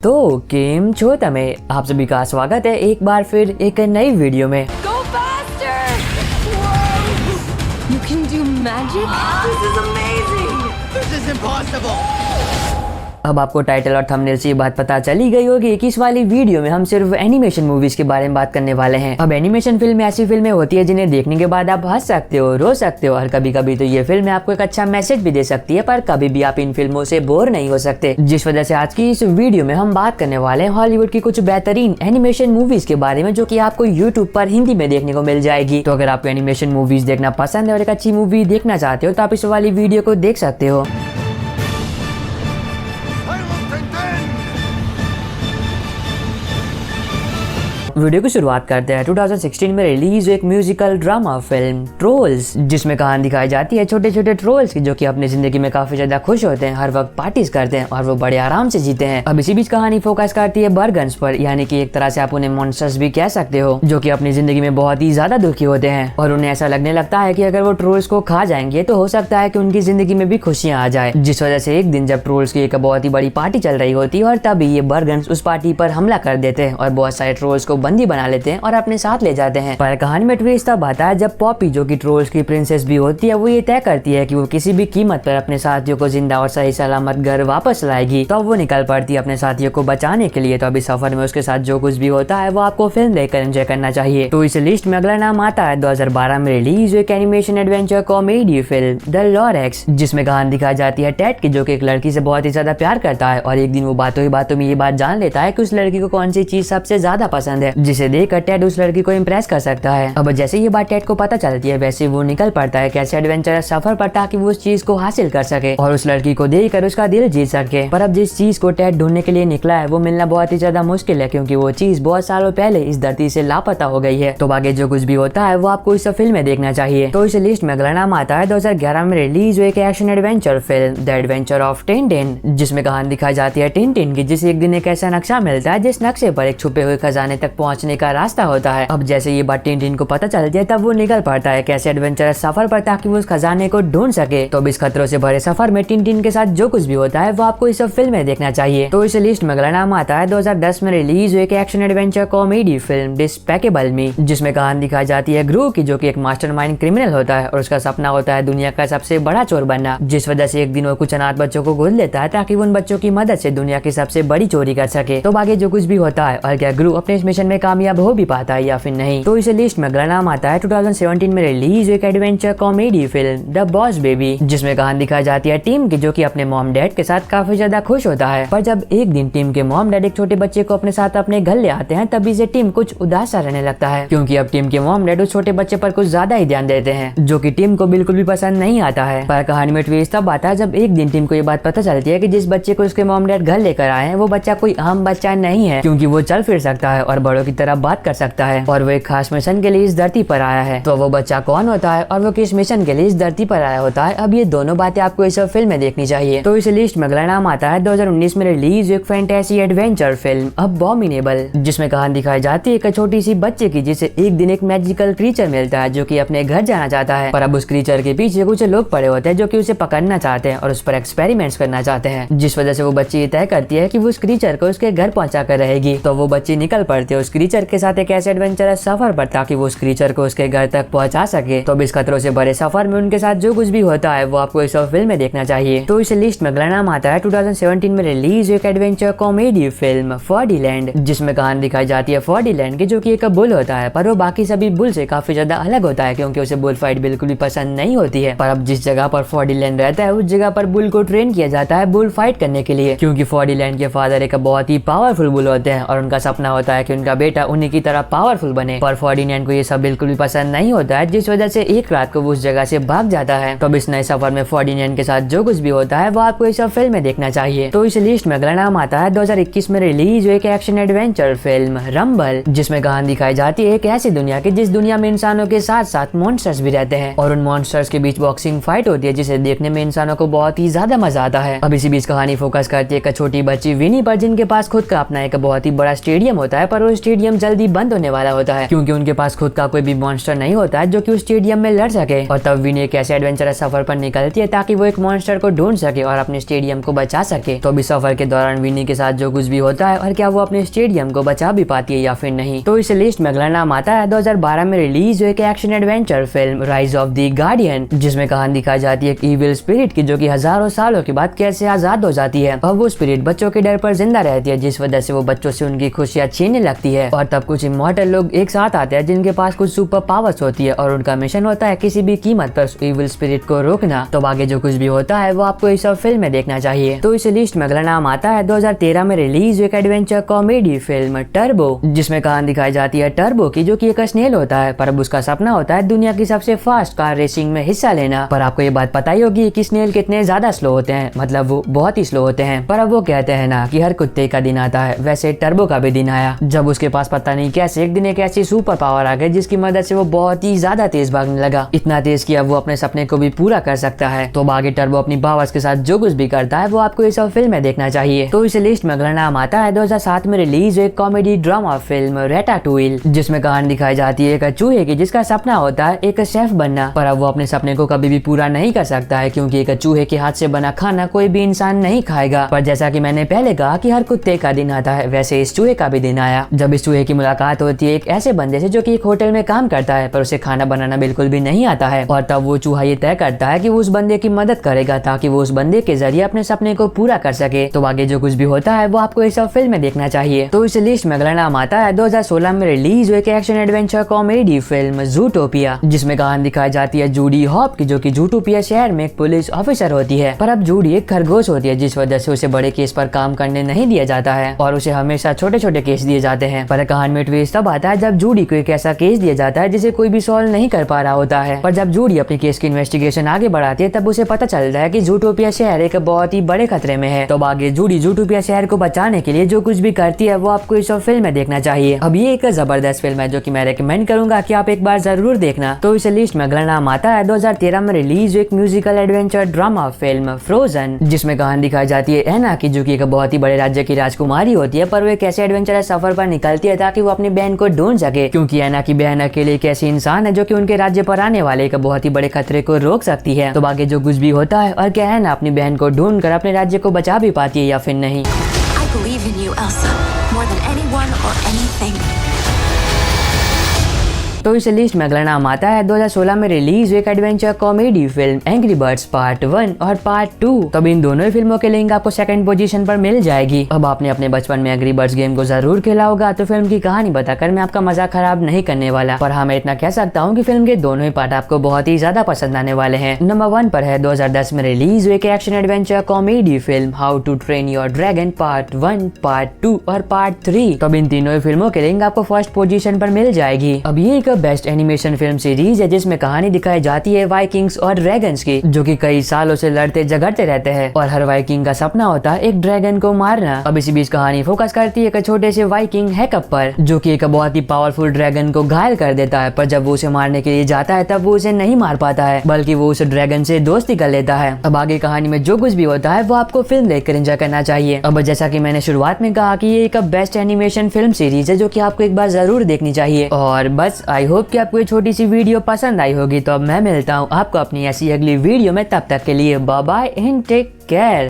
तो गेम छोटा में आप सभी का स्वागत है एक बार फिर एक नई वीडियो में। Go faster! Whoa! You can do magic? This is amazing! This is impossible! अब आपको टाइटल और थंबनेल से ये बात पता चली गई होगी कि इस वाली वीडियो में हम सिर्फ एनिमेशन मूवीज के बारे में बात करने वाले हैं। अब एनिमेशन फिल्म ऐसी फिल्में होती है जिन्हें देखने के बाद आप हंस सकते हो, रो सकते हो और कभी कभी तो ये फिल्में आपको एक अच्छा मैसेज भी दे सकती है, पर कभी भी आप इन फिल्मों से बोर नहीं हो सकते। जिस वजह से आज की इस वीडियो में हम बात करने वाले हैं हॉलीवुड की कुछ बेहतरीन एनिमेशन मूवीज के बारे में, जो की आपको यूट्यूब पर हिंदी में देखने को मिल जाएगी। तो अगर आपको एनिमेशन मूवीज देखना पसंद है और एक अच्छी मूवी देखना चाहते हो तो आप इस वाली वीडियो को देख सकते हो। वीडियो की शुरुआत करते हैं 2016 में रिलीज एक म्यूजिकल ड्रामा फिल्म ट्रोल्स, जिसमें कहानी दिखाई जाती है छोटे छोटे ट्रोल्स की, जो कि अपनी जिंदगी में काफी ज्यादा खुश होते हैं, हर वक्त पार्टीज करते हैं और वो बड़े आराम से जीते हैं। अब इसी बीच कहानी फोकस करती है बर्गन्स पर, यानी कि एक तरह से आप उन्हें मॉन्स्टर्स भी कह सकते हो, जो कि अपनी जिंदगी में बहुत ही ज्यादा दुखी होते हैं और उन्हें ऐसा लगने लगता है कि अगर वो ट्रोल्स को खा जाएंगे तो हो सकता है कि उनकी जिंदगी में भी खुशियां आ जाए। जिस वजह से एक दिन जब ट्रोल्स की एक बहुत ही बड़ी पार्टी चल रही होती है और तभी ये बर्गन्स उस पार्टी पर हमला कर देते हैं और बहुत सारे ट्रोल्स को बंदी बना लेते हैं और अपने साथ ले जाते हैं। पर कहानी में ट्विस्ट तब आता है जब पॉपी, जो कि ट्रोल्स की प्रिंसेस भी होती है, वो ये तय करती है कि वो किसी भी कीमत पर अपने साथियों को जिंदा और सही सलामत घर वापस लाएगी। तो वो निकल पड़ती है अपने साथियों को बचाने के लिए। तो अभी सफर में उसके साथ जो कुछ भी होता है वो आपको फिल्म देखकर एंजॉय करना चाहिए। तो इस लिस्ट में अगला नाम आता है 2012 में रिलीज एक animation adventure comedy film the Lurex, जिसमें कहानी दिखाई जाती है टेड की, जो कि एक लड़की से बहुत ही ज्यादा प्यार करता है और एक दिन वो बातों ही बातों में ये बात जान लेता है कि उस लड़की को कौन सी चीज सबसे ज्यादा पसंद है, जिसे देखकर टेड उस लड़की को इम्प्रेस कर सकता है। अब जैसे ये बात टेड को पता चलती है वैसे वो निकल पड़ता है कैसे एडवेंचरस सफर पर ताकि वो उस चीज को हासिल कर सके और उस लड़की को देखकर उसका दिल जीत सके। पर अब जिस चीज को टेड ढूंढने के लिए निकला है वो मिलना बहुत ही ज्यादा मुश्किल है, क्योंकि वो चीज बहुत सालों पहले इस धरती से लापता हो गई है। तो आगे जो कुछ भी होता है वो आपको इस फिल्म में देखना चाहिए। तो इस लिस्ट में अगला नाम आता है 2011 में रिलीज एक action adventure film the adventure of Tintin, जिसमें कहानी दिखाई जाती है टिनटिन की, जिसे एक दिन एक ऐसा नक्शा मिलता है जिस नक्शे पर एक छुपे हुए खजाने तक पहुंचने का रास्ता होता है। अब जैसे ये बात टिनटिन को पता चलती है तब वो निकल पड़ता है कैसे एडवेंचरस सफर पर ताकि वो उस खजाने को ढूंढ सके। तो इस खतरों से भरे सफर में टिनटिन के साथ जो कुछ भी होता है वो आपको इस फिल्म में देखना चाहिए। तो इस लिस्ट में अगला नाम आता है 2010 में रिलीज एक एक्शन एडवेंचर कॉमेडी फिल्म डिस्पेकेबल मी, जिसमें कहानी दिखाई जाती है ग्रू की, जो कि एक मास्टरमाइंड क्रिमिनल होता है और उसका सपना होता है दुनिया का सबसे बड़ा चोर बनना। जिस वजह से एक दिन वो कुछ अनाथ बच्चों को गोद लेता है ताकि वो उन बच्चों की मदद से दुनिया की सबसे बड़ी चोरी कर सके। तो आगे जो कुछ भी होता है और क्या ग्रू अपने इस मिशन में कामयाब हो भी पाता है या फिर नहीं। तो इस लिस्ट में अगला नाम आता है 2017 में रिलीज एक adventure comedy film the boss baby, जिसमें कहानी दिखाई जाती है टीम की, जो कि अपने मॉम डैड के साथ काफी ज्यादा खुश होता है। पर जब एक दिन टीम के मॉम डैड एक छोटे बच्चे को अपने साथ अपने घर ले आते हैं तभी से टीम कुछ उदास सा रहने लगता है, क्योंकि अब टीम के मॉम डैड उस छोटे बच्चे पर कुछ ज्यादा ही ध्यान देते हैं, जो कि टीम को बिल्कुल भी पसंद नहीं आता है। पर कहानी में ट्विस्ट तब आता है जब एक दिन टीम को ये बात पता चलती है कि जिस बच्चे को उसके मॉम डैड घर लेकर आए हैं वो बच्चा कोई आम बच्चा नहीं है, क्योंकि वो चल फिर सकता है और बड़ों की तरह बात कर सकता है और वो एक खास मिशन के लिए इस धरती पर आया है। तो वो बच्चा कौन होता है और वो किस मिशन के लिए इस धरती पर आया होता है, अब ये दोनों बातें आपको इस फिल्म में देखनी चाहिए। तो इस लिस्ट में अगला नाम आता है 2019 में रिलीज एक फैंटेसी एडवेंचर फिल्म अबॉमिनेबल, जिसमें कहानी दिखाई जाती है एक छोटी सी बच्चे की, जिसे एक दिन एक मैजिकल क्रीचर मिलता है जो कि अपने घर जाना चाहता है। पर अब उस क्रीचर के पीछे कुछ लोग पड़े होते हैं जो कि उसे पकड़ना चाहते हैं और उस पर एक्सपेरिमेंट्स करना चाहते हैं, जिस वजह से वो बच्ची तय करती है कि वो उस क्रीचर को उसके घर पहुंचा कर रहेगी। तो वो बच्ची निकल पड़ती है उस क्रीचर के साथ एक ऐसे एडवेंचरस सफर पर ताकि वो उस क्रीचर को उसके घर तक पहुंचा सके। तो इस खतरों से भरे सफर में उनके साथ जो कुछ भी होता है वो आपको इस फिल्म में देखना चाहिए। तो इस लिस्ट में अगला नाम आता है 2017 में रिलीज एक एडवेंचर कॉमेडी फिल्म फर्डीलैंड, जिसमें कहानी दिखाई जाती है फर्डीलैंड की, जो कि एक बुल होता है, पर वो बाकी सभी बुल से काफी ज्यादा अलग होता है, क्योंकि उसे बुल फाइट बिल्कुल भी पसंद नहीं होती है। पर अब जिस जगह पर फर्डीलैंड रहता है उस जगह पर बुल को ट्रेन किया जाता है बुल फाइट करने के लिए, क्योंकि फर्डीलैंड के फादर एक बहुत ही पावरफुल बुल होते हैं और उनका सपना होता है कि उनका बेटा उन्हीं की तरह पावरफुल बने। पर फर्डीलैंड को ये सब बिल्कुल भी पसंद नहीं होता है, जिस वजह से एक रात को वो उस जगह से भाग जाता है। तो इस नए सफर में फर्डीनैंड के साथ जो कुछ भी होता है वो आपको इस फिल्म में देखना चाहिए। तो इस लिस्ट में अगला नाम आता है 2021 में रिलीज एक एक्शन एडवेंचर फिल्म रंबल, जिसमें कहानी दिखाई जाती है एक ऐसी दुनिया की जिस दुनिया में इंसानों के साथ साथ मॉन्स्टर्स भी रहते हैं और उन मॉन्स्टर्स के बीच बॉक्सिंग फाइट होती है, जिसे देखने में इंसानों को बहुत ही ज्यादा मजा आता है। अब इसी बीच कहानी फोकस करती है एक छोटी बच्ची विनी पर, जिनके पास खुद का अपना एक बहुत ही बड़ा स्टेडियम होता है, पर उस स्टेडियम जल्दी बंद होने वाला होता है, क्योंकि उनके पास खुद का कोई भी मॉन्स्टर नहीं होता है जो कि उस स्टेडियम में लड़ सके। और तब विनी एक ऐसे एडवेंचरस सफर पर निकलती है ताकि वो एक मॉन्स्टर को ढूंढ सके और अपने स्टेडियम को बचा सके। तो अभी सफर के दौरान विनी के साथ जो कुछ भी होता है और क्या वो अपने स्टेडियम को बचा भी पाती है या फिर नहीं। तो इस लिस्ट में अगला नाम आता है 2012 में रिलीज हुई एक action adventure film rise of the guardian, जिसमें कहानी दिखाई जाती है एक इविल स्पिरिट की जो कि हजारों सालों के बाद कैसे आजाद हो जाती है। और वो स्पिरिट बच्चों के डर पर जिंदा रहती है, जिस वजह से वो बच्चों से उनकी खुशियां छीनने लगती है। और तब कुछ इमॉर्टल लोग एक साथ आते हैं जिनके पास कुछ सुपर पावर्स होती है और उनका मिशन होता है किसी भी कीमत पर इविल स्पिरिट को रोकना। तो आगे जो कुछ भी होता है वो आपको इस फिल्म में देखना चाहिए। तो इस लिस्ट में अगला नाम आता है 2013 में रिलीज एक एडवेंचर कॉमेडी फिल्म टर्बो, जिसमें कहानी दिखाई जाती है टर्बो की, जो कि एक स्नेल होता है पर अब उसका सपना होता है दुनिया की सबसे फास्ट कार रेसिंग में हिस्सा लेना। पर आपको ये बात पता ही होगी कि स्नेल कितने ज्यादा स्लो होते हैं, मतलब वो बहुत ही स्लो होते हैं। पर अब वो कहते हैं ना कि हर कुत्ते का दिन आता है, वैसे टर्बो का भी दिन आया जब उसके पास पता नहीं कैसे एक दिन एक ऐसी सुपर पावर आ गई जिसकी मदद से वो बहुत ही ज्यादा तेज भागने लगा, इतना तेज कि अब वो अपने सपने को भी पूरा कर सकता है। तो आगे टर्बो अपनी पावर्स के साथ जो कुछ भी करता है वो आपको इस फिल्म में देखना चाहिए। तो इस लिस्ट में अगला नाम आता है 2007 में रिलीज एक कॉमेडी ड्रामा फिल्म रैटाटूइल, जिसमें कहानी दिखाई जाती है एक चूहे की जिसका सपना होता है एक शेफ बनना, पर अब वो अपने सपने को कभी भी पूरा नहीं कर सकता है क्योंकि एक चूहे के हाथ से बना खाना कोई भी इंसान नहीं खाएगा। पर जैसा कि मैंने पहले कहा कि हर कुत्ते का दिन आता है, वैसे इस चूहे का भी दिन आया जब इस चूहे की मुलाकात होती है एक ऐसे बंदे से जो कि एक होटल में काम करता है पर उसे खाना बनाना बिल्कुल भी नहीं आता है। और तब वो चूहा ये तय करता है कि वो उस बंदे की मदद करेगा ताकि वो उस बंदे के जरिए अपने सपने को पूरा कर सके। तो आगे जो कुछ भी होता है वो आपको इस फिल्म में देखना चाहिए। तो इस लिस्ट में अगला नाम आता है 2016 में रिलीज हुई एक action adventure comedy film Zootopia, जिसमें कहानी दिखाई जाती है जूडी हॉप की, जो कि जूटोपिया शहर में एक पुलिस ऑफिसर होती है। पर अब जूडी एक खरगोश होती है जिस वजह से उसे बड़े केस पर काम करने नहीं दिया जाता है और उसे हमेशा छोटे छोटे केस दिए जाते हैं। पर कहानी में ट्विस्ट तब आता है जब जूडी को एक ऐसा केस दिया जाता है जिसे कोई भी सॉल्व नहीं कर पा रहा होता है। पर जब जूडी अपने केस की इन्वेस्टिगेशन आगे बढ़ाती है तब उसे पता चलता है कि जूटोपिया शहर एक बहुत ही बड़े खतरे में है। तो आगे जूडी जूटोपिया शहर को बचाने के लिए जो कुछ भी करती है वो आपको इस फिल्म में देखना चाहिए। अब ये एक जबरदस्त फिल्म है जो कि मैं रेकमेंड करूंगा कि आप एक बार जरूर देखना। तो इस लिस्ट में अगला नाम आता है 2013 में रिलीज एक musical adventure drama film frozen, जिसमें कहानी दिखाई जाती है एना की, जो कि एक बहुत ही बड़े राज्य की राजकुमारी होती है पर वो एक ऐसे एडवेंचरस सफर पर निकलती है ताकि वो अपनी बहन को ढूंढ सके, क्योंकि एना की बहन अकेले एक ऐसी इंसान है जो कि उनके राज्य पर आने वाले एक बहुत ही बड़े खतरे को रोक सकती है। तो आगे जो कुछ भी होता है और क्या एना अपनी बहन को ढूंढ कर अपने राज्य को बचा भी पाती है या फिर नहीं। I believe in you, Elsa, more than anyone or anything. तो इस लिस्ट में अगला नाम आता है 2016 में रिलीज एक adventure comedy film angry birds part 1 और पार्ट 2। तो इन दोनों ही फिल्मों के लिंक आपको सेकंड पोजीशन पर मिल जाएगी। अब आपने अपने बचपन में एंग्री बर्ड्स गेम को जरूर खेला होगा, तो फिल्म की कहानी बताकर मैं आपका मजा खराब नहीं करने वाला, पर हाँ मैं इतना कह सकता हूँ कि फिल्म के दोनों ही पार्ट आपको बहुत ही ज्यादा पसंद आने वाले हैं। नंबर 1 पर है 2010 में रिलीज एक action adventure comedy film how to train your dragon part 1, part 2 और पार्ट 3। तो इन तीनों ही फिल्मों के लिंक आपको फर्स्ट पोजीशन पर मिल जाएगी। अब ये एक बेस्ट एनिमेशन फिल्म सीरीज है जिसमें कहानी दिखाई जाती है वाइकिंग्स और ड्रैगन्स की, जो कि कई सालों से लड़ते झगड़ते रहते हैं और हर वाइकिंग का सपना होता है एक ड्रैगन को मारना। अब इसी बीच कहानी फोकस करती है एक छोटे से वाइकिंग हैकअप पर, जो कि एक बहुत ही पावरफुल ड्रैगन को घायल कर देता है, पर जब वो उसे मारने के लिए जाता है तब वो उसे नहीं मार पाता है बल्कि वो उस ड्रैगन से दोस्ती कर लेता है। अब आगे कहानी में जो कुछ भी होता है वो आपको फिल्म देखकर एंजॉय करना चाहिए। अब जैसा कि मैंने शुरुआत में कहा कि ये एक बेस्ट एनिमेशन फिल्म सीरीज है जो कि आपको एक बार जरूर देखनी चाहिए। और बस आई होप कि आपको ये छोटी सी वीडियो पसंद आई होगी। तो अब मैं मिलता हूँ आपको अपनी ऐसी अगली वीडियो में, तब तक के लिए bye bye and take care.